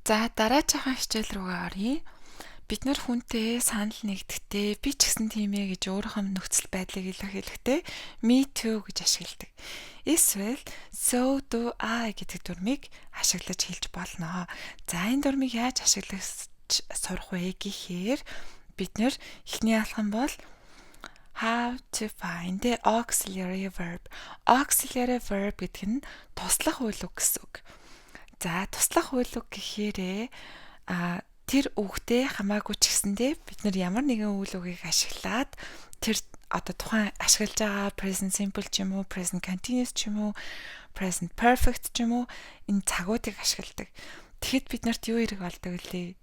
За дараагийн хичээл рүүгээ оръё. Бид нар хүнтэй санал нэгдэхдээ би ч гэсэн тийм ээ гэж өөрийнхөө нөхцөл байдлыг илэрхийлэхдээ me too гэж ашигладаг. Эсвэл so do I гэдэг дүрмийг ашиглаж хэлж болно. За энэ дүрмийг яаж ашиглаж сурах вэ гэхээр бид нар эхний алхам бол how to find the auxiliary verb. Auxiliary verb гэдэг нь туслах үйл үг гэсэн үг. За туслах үйл үг гэхээрээ тэр үгтэй хамаагүй ч гэсэндээ бид нар ямар нэгэн үйл үгийг ашиглаад тэр одоо тухайн ашиглаж байгаа present simple ч юм уу, present continuous ч юм уу, present perfect ч юм уу энэ цагуудыг ашигладаг. Тэгэхэд бид нарт юу хэрэг болдог вэ?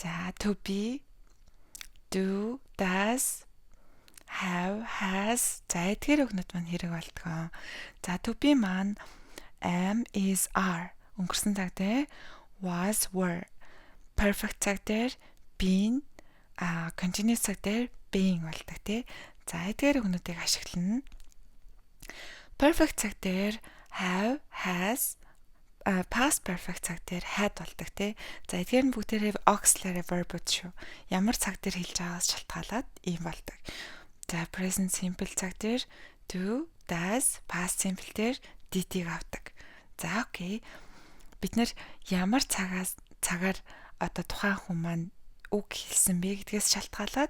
За to be, do, does, have, has за эдгээр үгнүүд маань хэрэг болдог. За to be маань am, is, are өнгөрсөн цаг дээр was, were, perfect цаг дээр been, continuous цаг дээр being болдог тий. За эдгээр үгнүүдийг ашиглана. Perfect цаг дээр have, has, past perfect цаг дээр had болдог тий. За эдгээр нь бүгдээрээ auxiliary verb шүү. Ямар цаг дээр хэлж байгаагаас шалтгаалаад ийм болдог. За present simple цаг дээр do, does, past simple дээр did-ийг авдаг. За окей. Бид нар ямар цагаар одоо тухайн хүн маань үг хэлсэн бэ гэдгээс шалтгаалаад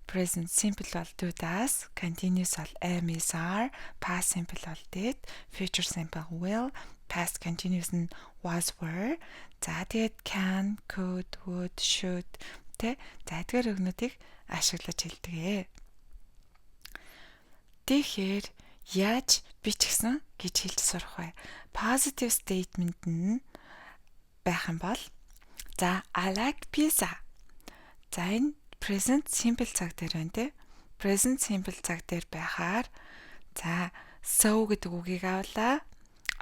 present simple бол do, does, continuous бол am, is, are, past simple бол did, future simple will, past continuous нь was, were. За тэгээд can, could, would, should тэ. За эдгээр үгнүүдийг ашиглаж хэлдэг. Тэгэхээр яаж би ч гэсэн гэж хэлж сурах вэ? Positive statement нь байх юм бол за I like pizza. За энэ present simple цаг дээр байна те. Present simple цаг дээр байхаар за so гэдэг үгийг авлаа.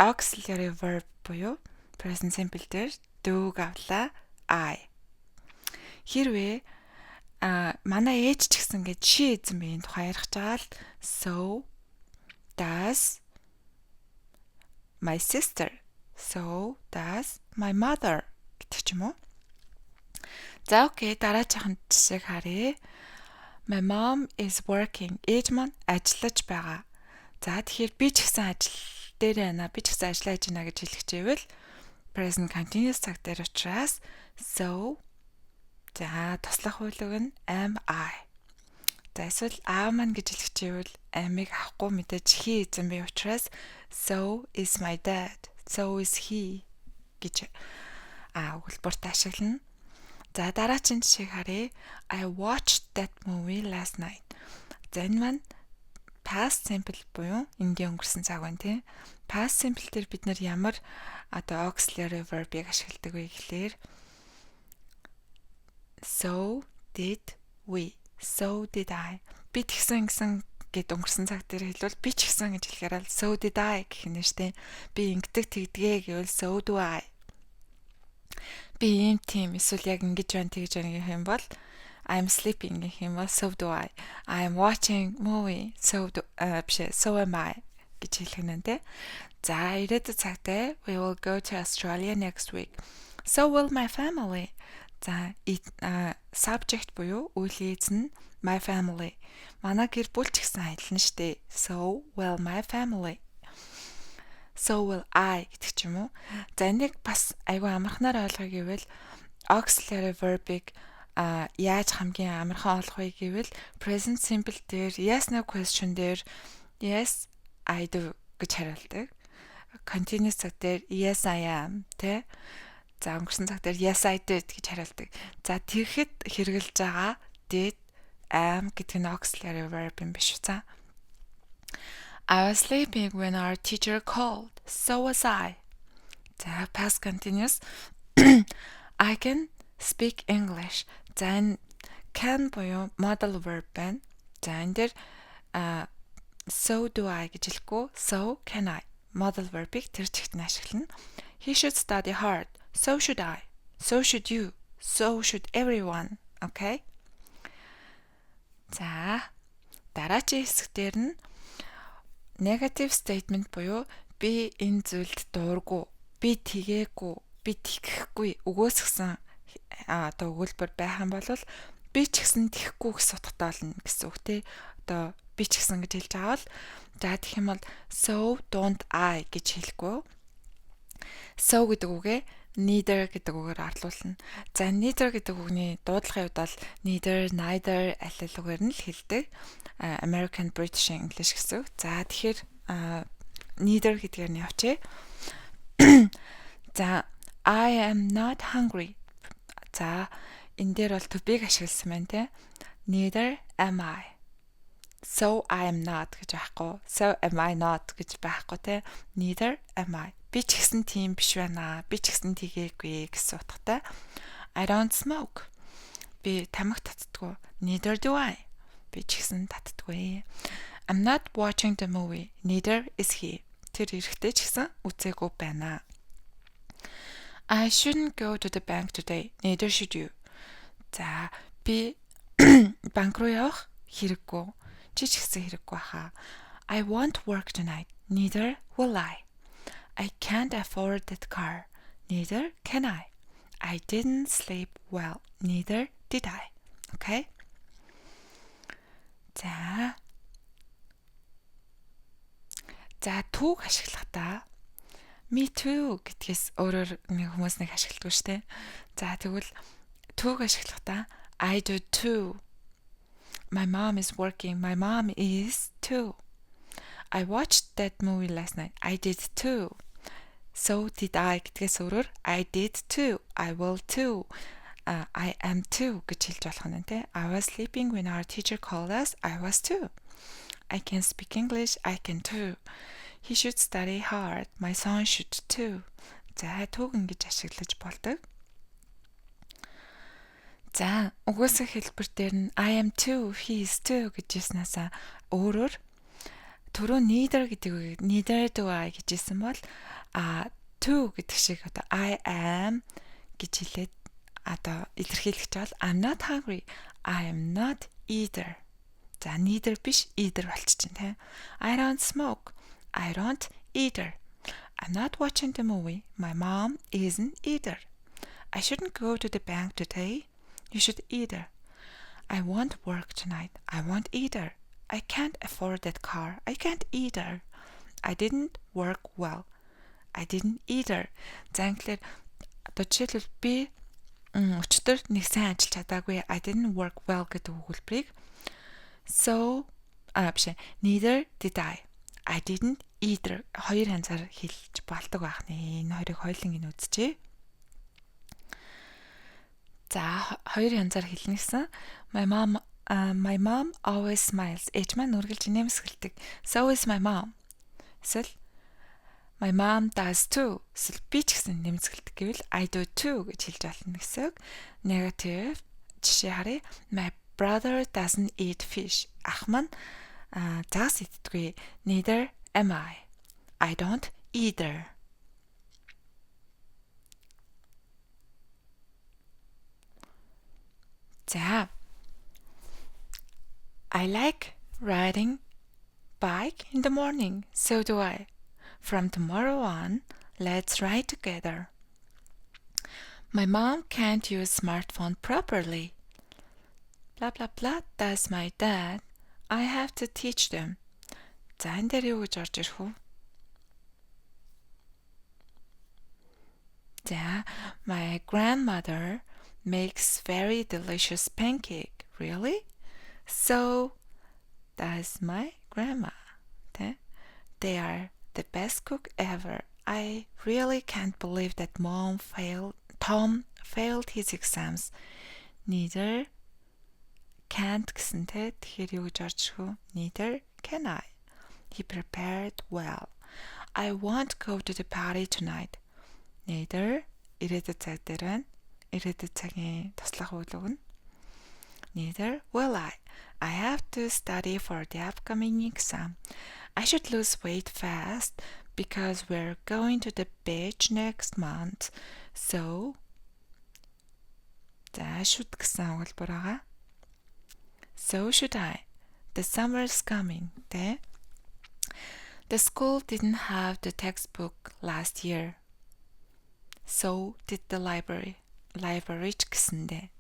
Auxiliary verb буюу present simple дээр do-г авлаа. I. Хэрвээ манай ээж ч гэсэн гэж she эзэн биеийн тухай ярих жаал so does my sister. So does my mother гэдэг ч юм уу. За окей, дараагийн жишээг харъя. My mom is working. Ээж маань ажиллаж байгаа. За тэгэхээр би ч гэсэн ажил дээр байна. Би ч гэсэн ажиллаж байна гэж хэлэх чивэл present continuous цаг дээр учраас so за туслах үйл үг нь am I. За эсвэл аав маань гэж хэлэх чивэл am-ыг авахгүй мэдээж he эзэн бий учраас so is my dad. So is he гэж өгүүлбэрт ашиглана. За дараагийн жишээг харъя. I watched that movie last night. За энэ маань past simple буюу энгийн өнгөрсөн цаг байна тий. Past simple дээр бид нар ямар одоо auxiliary verb-ыг ашигладаг вэ гэхлээр so did we. So did I. Би тэгсэн гэд өнгөрсөн цаг дээр хэлвэл би ч гэсэн гэж хэлэхээр so did I гэх юм штэ. Би ингэдэг тэгдэгэ гэвэл so do I. Би ийм тийм эсвэл яг ингэж байна тэгж байна гэх юм бол I'm sleeping гэх юм бол so do I. I'm watching movie so am I гэж хэлэх нь тэ. За ирээдүйн цагтаа we will go to Australia next week. So will my family. За subject буюу үйл ийц нь my family. Манай гэр бүл ч гэсэн адилхан штэ. So will my family. So will I гэдэг ч юм уу. За энийг бас айгүй амархнаар ойлгоё гэвэл auxiliary verb-ыг яаж хамгийн амархан олох вэ гэвэл present simple дээр yes no question дээр yes I do гэж хариулдаг. Continuous цаг дээр yes I am тэ. За өнгөрсөн цаг дээр yes I did гэж хариулдаг. За тэгэхэд хэрэгжилж байгаа did am гэдэг нь auxiliary verb юм биш үү? I was sleeping when our teacher called. So was I. За past continuous I can speak English. За энэ can буюу modal verb байна. За энэ дээр so do I гэж хэлэхгүй so can I. Modal verb-ийг тэр чигт нь ашиглана. He should study hard. So should I. So should you. So should everyone. Okay? За дараагийн хэсэг дээр нь negative statement буюу би энэ зүйлд дурггүй, би тэгээгүй би тэхгүй өгөөсгсөн одоо өгүүлбэр байх юм бол би ч гэсэн тэхгүй гэж утгатай болно гэсэн үг те. Одоо би ч гэсэн гэж хэлж байгаа бол за тэгэх юм бол so don't I гэж хэлэхгүй. So гэдэг үгээ neither гэдэг үгээр арлуулна. За neither гэдэг үгний дуудлагын хувьд бол neither, neither аль алигээр нь л хэлдэг. American, British, English гэсэн. За тэгэхээр neither гэдгээр нь явчихъя. За I am not hungry. За энэ дээр бол to be-г ашигласан байна те. Neither am I. So I am not гэж байхгүй. So am I not гэж байхгүй те. Neither am I. Би ч гэсэн тийм биш байна. Би ч гэсэн тийгээгүй гэсэн утгатай. I don't smoke. Би тамхи татдаггүй. Neither do I. Би ч гэсэн татдаггүй. I'm not watching the movie. Neither is he. Тэр эрэхтэй ч гэсэн үзээгүй байна. I shouldn't go to the bank today. Neither should you. За би банк руу явах хэрэггүй. Чи ч гэсэн хэрэггүй хаа. I won't work tonight. Neither will I. I can't afford that car. Neither can I. I didn't sleep well. Neither did I. Okay? За түүг ашиглахдаа me too гэдгээс өөрөөр нэг хүмүүс нэг ашигладаг шүү дээ. За тэгвэл түүг ашиглахдаа I do too. My mom is working. My mom is too. I watched that movie last night. I did too. So did I гэдгээс өөрөөр I did too. I will too. I am too гэж хэлж болох нь те. I was sleeping when our teacher called us. I was too. I can speak English. I can too. He should study hard. My son should too. За түүг ингэж ашиглаж болдог. За угсах хэлбэр дээр нь I am too, he is too гэжсэнээс өөрөөр түрүү neither гэдэг үг neither do I гэжсэн бол too гэдэг шиг одоо I am гэж хэлээд одоо илэрхийлэх бол I'm not hungry. I am not either. За neither биш either болчихно тийм. I don't smoke. I don't either. I'm not watching the movie. My mom isn't either. I shouldn't go to the bank today. You should either. I won't work tonight. I won't either. I can't afford that car. I can't either. I didn't work well. I didn't either. За англиар одоо жишээлбэл би өчтөр нэг сайн ажиллаж чадаагүй. I didn't work well гэдэг өгүүлбэрийг neither did I. I didn't either. Хоёр янзаар хэлж болдог байх нэ. Энэ хоёрыг хоёуланг нь үзчихье. За хоёр янзаар хэлнэ гэсэн. My mom always smiles. Ээж маань үргэлж нэмсгэлдэг. So is my mom. Эсвэл my mom does too. Эсвэл би ч гэсэн нэмсгэлдэг гэвэл I do too гэж хэлж болно гэсэн. Negative жишээ харъя. My brother doesn't eat fish. Ах маань загас иддэггүй. Neither am I. I don't either. За I like riding bike in the morning. So do I. From tomorrow on, let's ride together. My mom can't use smartphone properly. Blah blah blah does my dad. I have to teach them. За энэ дээр юу гэж орж ирэх вэ? За my grandmother makes very delicious pancake. Really? So does my grandma. They are the best cook ever. I really can't believe that Tom failed his exams. Neither can't гэсэнтэй тэгэхээр юу гэж орж ирэх вэ? Neither can I. He prepared well. I won't go to the party tonight. Neither ирээдүйд цаг дээр байна. Ирээдүйд цагийн туслах үйл үг нь Neither will I. I have to study for the upcoming exam. I should lose weight fast because we're going to the beach next month. So should гэсэн өгүүлбэр байгаа. So should I. The summer's coming. The school didn't have the textbook last year. So did the library. Library ч гэсэндээ.